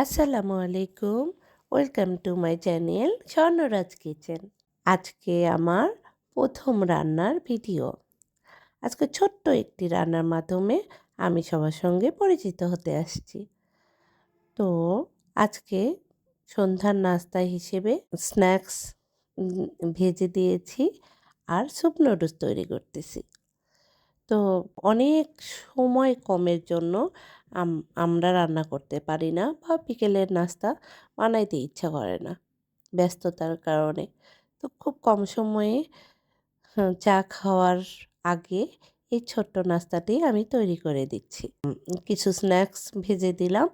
আসসালামু আলাইকুম। Welcome to my channel Swarnaraj kitchen. আজকে আমার প্রথম রান্নার ভিডিও। আজকে ছোট্ট একটি রান্নার মাধ্যমে আমি সবার সঙ্গে পরিচিত হতে আসছি। তো আজকে সন্ধ্যার নাস্তা হিসেবে স্ন্যাক্স ভেজে দিয়েছি আর স্যুপ নুডলস তৈরি করতেছি। তো অনেক সময় কমের জন্য আম আমরা রান্না করতে পারি না বা বিকেলের নাস্তা বানাইতে ইচ্ছা করে না ব্যস্ততার কারণে। তো খুব কম সময়ে চা খাওয়ার আগে এই ছোট্ট নাস্তাটি আমি তৈরি করে দিচ্ছি। কিছু স্ন্যাক্স ভেজে দিলাম,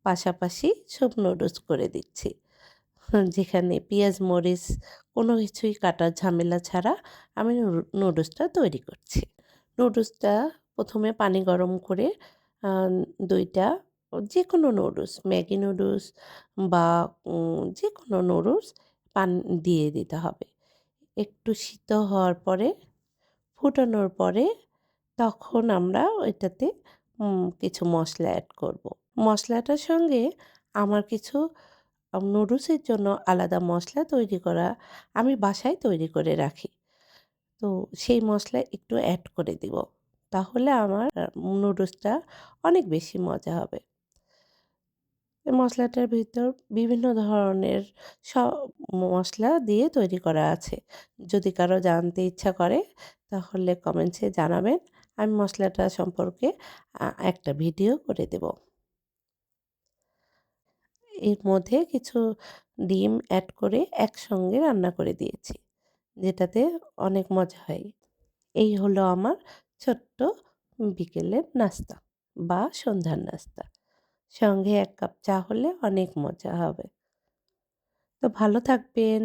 পাশাপাশি স্যুপ নুডলস করে দিচ্ছি। যেখানে পেঁয়াজ, মরিচ কোনো কিছুই কাটার ঝামেলা ছাড়া আমি নুডলসটা তৈরি করছি। নুডলসটা ১ম এ পানি গরম করে আ ২ টা যেকোনো নুডলস, ম্যাগি নুডলস বা যেকোনো নুডলস দিয়ে দিতে হবে। একটু সিদ্ধ হওয়ার পরে, ফুটানোর পরে তখন আমরা ওইটাতে কিছু মসলা এড করব। মসলাটার সঙ্গে আমার কিছু নুডলসের জন্য আলাদা মসলা তৈরি করা আমি বাসায় তৈরি করে রাখি। তো সেই মসলা একটু অ্যাড করে দিব। তাহলে আমার নুডলসটা অনেক বেশি মজা হবে। এই মসলাটার ভিতর বিভিন্ন ধরনের স মসলা দিয়ে তৈরি করা আছে। যদি কারো জানতে ইচ্ছা করে তাহলে কমেন্টসে জানাবেন। আমি মসলাটা সম্পর্কে একটা ভিডিও করে দেব। এর মধ্যে কিছু ডিম অ্যাড করে একসঙ্গে রান্না করে দিয়েছি। যেটাতে অনেক মজা হয়। এই হলো আমার ছোট্ট বিকেলের নাস্তা বা সন্ধ্যার নাস্তা। সঙ্গে ১ কাপ চা হলে অনেক মজা হবে। তো ভালো থাকবেন,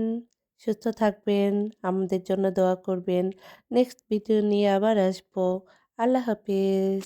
সুস্থ থাকবেন, আমাদের জন্য দোয়া করবেন। নেক্সট ভিডিও নিয়ে আবার আসবো। আল্লাহ হাফেজ।